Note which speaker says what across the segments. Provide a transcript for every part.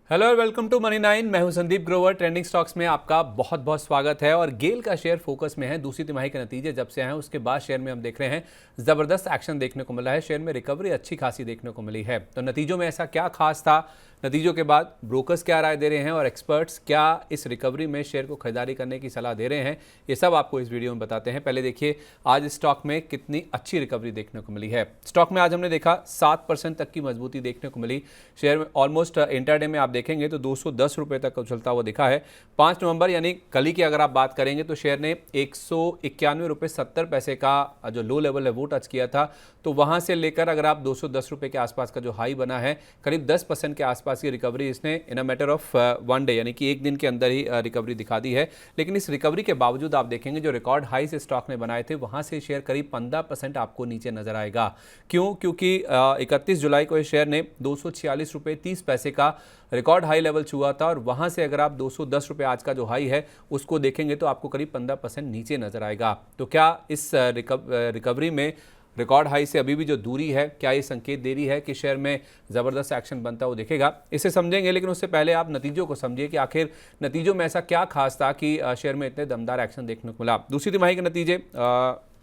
Speaker 1: Hello और welcome to money 9। मैं हूं संदीप ग्रोवर। ट्रेंडिंग स्टॉक्स में आपका बहुत बहुत स्वागत है। और गेल का शेयर फोकस में है। दूसरी तिमाही के नतीजे जब से आए हैं उसके बाद शेयर में हम देख रहे हैं ज़बरदस्त एक्शन देखने को मिला है। शेयर में रिकवरी अच्छी खासी देखने को मिली है। तो नतीजों में ऐसा क्या खास था, नतीजों के बाद ब्रोकर्स क्या राय दे रहे हैं और एक्सपर्ट्स क्या इस रिकवरी में शेयर को खरीदारी करने की सलाह दे रहे हैं, ये सब आपको इस वीडियो में बताते हैं। पहले देखिए आज स्टॉक में कितनी अच्छी रिकवरी देखने को मिली है। स्टॉक में आज हमने देखा 7% तक की मजबूती देखने को मिली। शेयर में ऑलमोस्ट इंटरडे में आप देखेंगे तो 210 रुपये तक उछलता हुआ दिखा है। 5 नवंबर यानी कल ही की अगर आप बात करेंगे तो शेयर ने 191 रुपये 70 पैसे का जो लो लेवल है वो टच किया था। तो वहां से लेकर अगर आप 210 रुपये के आसपास का जो हाई बना है, करीब 10% के आसपास की रिकवरी इसने in a matter of one day यानी कि एक दिन के अंदर ही रिकवरी दिखा दी है। लेकिन इस रिकवरी के बावजूद आप देखेंगे जो रिकॉर्ड हाई से स्टॉक ने बनाए थे वहां से शेयर करीब 15% आपको नीचे नजर आएगा। क्यों? क्योंकि 31 जुलाई को इस शेयर ने 246 रुपये 30 पैसे का रिकॉर्ड हाई लेवल छुआ था और वहां से अगर आप 210 रुपये आज का जो हाई है उसको देखेंगे तो आपको करीब 15% नीचे नजर आएगा। तो क्या इस रिकवरी में रिकॉर्ड हाई से अभी भी जो दूरी है, क्या ये संकेत दे रही है कि शेयर में ज़बरदस्त एक्शन बनता हुआ दिखेगा? इसे समझेंगे, लेकिन उससे पहले आप नतीजों को समझिए कि आखिर नतीजों में ऐसा क्या खास था कि शेयर में इतने दमदार एक्शन देखने को मिला। दूसरी तिमाही के नतीजे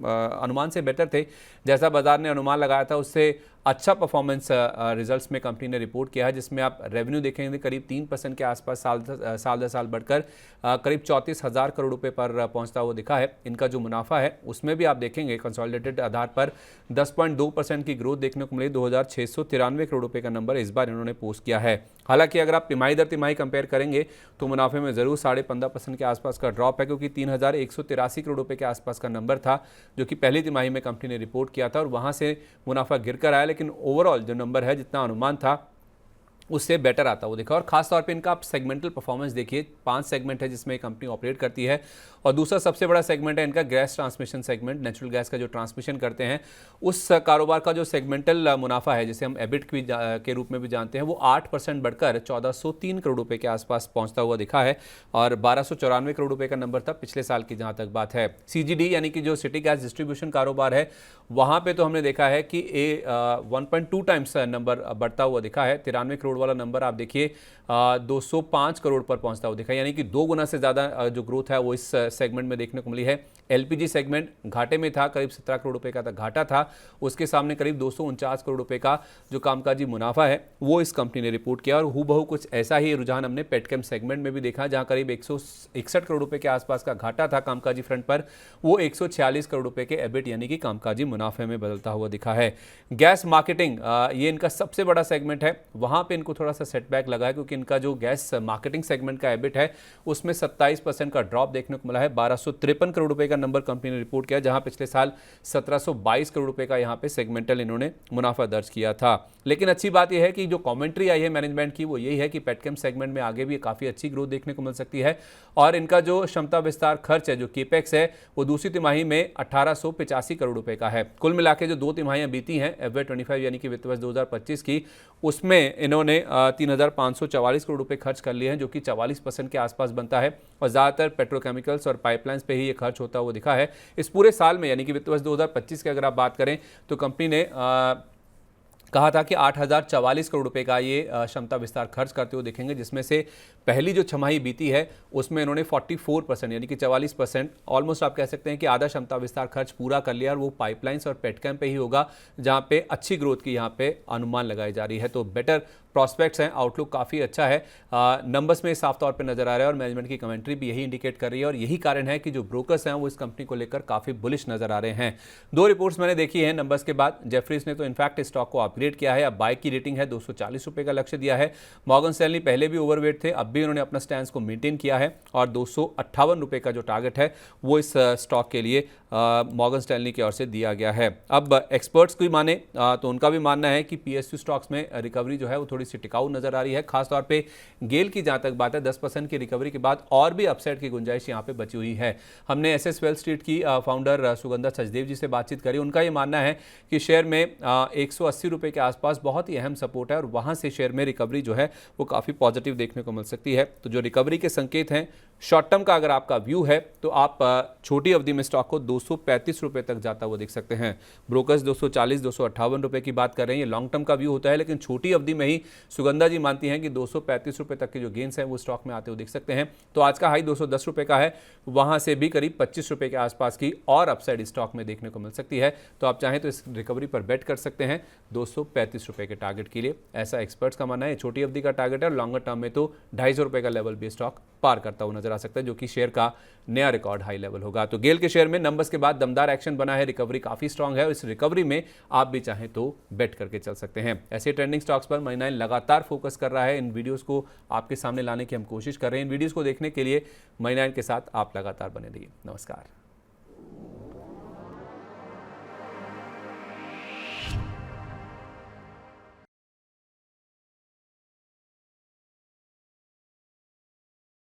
Speaker 1: अनुमान से बेहतर थे। जैसा बाजार ने अनुमान लगाया था उससे अच्छा परफॉर्मेंस रिजल्ट्स में कंपनी ने रिपोर्ट किया है, जिसमें आप रेवेन्यू देखेंगे करीब 3% के आसपास साल दर साल बढ़कर करीब 34,000 करोड़ रुपए पर पहुंचता हुआ दिखा है। इनका जो मुनाफा है उसमें भी आप देखेंगे कंसोलिडेटेड आधार पर 10.2% की ग्रोथ देखने को मिली। 2,693 करोड़ रुपए का नंबर इस बार इन्होंने पोस्ट किया है। हालांकि अगर आप तिमाही दर तिमाही कंपेयर करेंगे तो मुनाफे में जरूर 15.5% के आसपास का ड्रॉप है, क्योंकि 3,183 करोड़ रुपए के आसपास का नंबर था जो कि पहली तिमाही में कंपनी ने रिपोर्ट किया था और वहां से मुनाफा गिरकर आया। लेकिन ओवरऑल जो नंबर है, जितना अनुमान था उससे बेटर आता वो देखा। और खास तौर पे इनका आप सेगमेंटल परफॉर्मेंस देखिए। 5 सेगमेंट है जिसमें कंपनी ऑपरेट करती है और दूसरा सबसे बड़ा सेगमेंट है इनका gas transmission segment. Natural gas का जो ट्रांसमिशन करते हैं उस कारोबार का जो सेगमेंटल मुनाफा है, जिसे हम एबिट के रूप में भी जानते हैं, वो 8% बढ़कर 1403 करोड़ रुपए के आसपास पहुंचता हुआ दिखा है और 1294 करोड़ रुपए का नंबर था पिछले साल की जहां तक बात है। सीजीडी यानी कि जो सिटी गैस डिस्ट्रीब्यूशन कारोबार है, वहां पे तो हमने देखा है कि 1.2 टाइम्स नंबर बढ़ता हुआ दिखा है। 93 करोड़ वाला नंबर आप देखिए 205 करोड़ पर पहुंचता हुआ दिखा, यानी कि 2 गुना से ज़्यादा जो ग्रोथ है वो इस सेगमेंट में देखने को मिली है। एलपीजी सेगमेंट घाटे में था, करीब 17 करोड़ रुपए का घाटा था। उसके सामने करीब 249 करोड़ रुपए का जो कामकाजी मुनाफा है वो इस कंपनी ने रिपोर्ट किया। और हूबहू कुछ ऐसा ही रुझान हमने पेटकेम सेगमेंट में भी देखा, जहां करीब 161 करोड़ रुपए के आसपास का घाटा था कामकाजी फ्रंट पर, वो 146 करोड़ रुपए के एबिट यानी कि कामकाजी मुनाफे में बदलता हुआ दिखा है। गैस मार्केटिंग ये इनका सबसे बड़ा सेगमेंट है, वहां पे इनको थोड़ा सा सेटबैक लगा है, क्योंकि इनका जो गैस मार्केटिंग सेगमेंट का एबिट है उसमें 27% का ड्रॉप देखने को मिला है। 1253 करोड़ रुपए का नंबर कंपनी ने रिपोर्ट किया, जहां पिछले साल 1722 करोड़ रुपए का यहां पे सेगमेंटल इन्होंने मुनाफा दर्ज किया था। लेकिन अच्छी बात यह है कि जो कमेंट्री आई है मैनेजमेंट की वो यही है कि पेटकेम सेगमेंट में आगे भी काफी अच्छी ग्रोथ देखने को मिल सकती है और इनका जो क्षमता विस्तार खर्च है, जो केपेक्स है, वो दूसरी तिमाही में 1885 करोड़ रुपए का है। कुल मिला के जो 2 तिमाहियां बीती हैं FY25 यानी कि वित्त वर्ष 2025 की, उसमें इन्होंने 3,544 करोड़ रुपए खर्च कर लिए हैं, जो कि 44% के आसपास बनता है और ज़्यादातर पेट्रोकेमिकल्स और पाइपलाइंस पे ही ये खर्च होता हुआ दिखा है। इस पूरे साल में यानी कि वित्त वर्ष 2025 की अगर आप बात करें तो कंपनी ने कहा था कि 8,044 करोड़ रुपए का ये क्षमता विस्तार खर्च करते हुए दिखेंगे, जिसमें से पहली जो छमाही बीती है उसमें इन्होंने 44% यानी कि 44%, ऑलमोस्ट आप कह सकते हैं कि आधा क्षमता विस्तार खर्च पूरा कर लिया और वो पाइपलाइंस और पेटकेम पे ही होगा, जहां पे अच्छी ग्रोथ की यहां पे अनुमान लगाई जा रही है। तो बेटर प्रॉस्पेक्ट्स हैं, आउटलुक काफ़ी अच्छा है। नंबर्स में साफ तौर पे नजर आ रहा है और मैनेजमेंट की कमेंट्री भी यही इंडिकेट कर रही है और यही कारण है कि जो ब्रोकर्स हैं वो इस कंपनी को लेकर काफ़ी बुलिश नजर आ रहे हैं। 2 रिपोर्ट्स मैंने देखी हैं नंबर्स के बाद। जेफरीज ने तो इनफैक्ट स्टॉक को अपग्रेड किया है, अब बाय की रेटिंग है 240 रुपये का लक्ष्य दिया है। मॉर्गन स्टैनली पहले भी ओवरवेट थे, अब भी उन्होंने अपना स्टैंड को मेंटेन किया है और 258 रुपये का जो टारगेट है वो इस स्टॉक के लिए मॉर्गन स्टैनली की ओर से दिया गया है। अब एक्सपर्ट्स को माने तो उनका भी मानना है कि पीएसयू स्टॉक्स में रिकवरी जो है वो थोड़ी सी टिकाऊ नजर आ रही है। खासतौर पे गेल की जहां तक बात है 10% की रिकवरी के बाद और भी अपसाइड की गुंजाइश यहां पे बची हुई है। हमने एसएस वेल्थ स्ट्रीट की फाउंडर सुगंधा सचदेव जी से बातचीत करी। उनका ये मानना है कि शेयर में 180 रुपये के आसपास बहुत ही अहम सपोर्ट है और वहां से शेयर में रिकवरी जो है वो काफी पॉजिटिव देखने को मिल सकती है। तो जो रिकवरी के संकेत हैं, शॉर्ट टर्म का अगर आपका व्यू है तो आप छोटी अवधि में स्टॉक को 235 तक जाता हुआ देख सकते हैं। ब्रोकर्स 240 258 की बात कर रहे हैं। ये लॉन्ग टर्म का व्यू होता है, लेकिन छोटी अवधि में ही सुगंधा जी मानती हैं कि 235 तक के जो गेंस हैं वो स्टॉक में आते हुए देख सकते हैं। तो आज का हाई 210 का है, वहां से भी करीब 25 रुपए के आसपास की और अपसाइड स्टॉक में देखने को मिल सकती है। तो आप चाहें तो इस रिकवरी पर बेट कर सकते हैं 235 रुपए के टारगेट के लिए। ऐसा एक्सपर्ट्स का मानना है। छोटी अवधि का टारगेट है और लॉन्गर टर्म में तो 250 का लेवल भी स्टॉक पार करता हुआ नजर आ सकता है, जो कि शेयर का नया रिकॉर्ड हाई लेवल होगा। तो गेल के शेयर में नंबर्स के बाद दमदार एक्शन बना है, रिकवरी काफी स्ट्रांग है और इस रिकवरी में आप भी चाहें तो बेट करके चल सकते हैं। ऐसे ट्रेंडिंग स्टॉक्स पर मनी 9 लगातार फोकस कर रहा है। इन वीडियोस को आपके सामने लाने की हम कोशिश कर रहे हैं। इन वीडियोस को देखने के लिए मनी 9 के साथ आप लगातार बने रहिए। नमस्कार।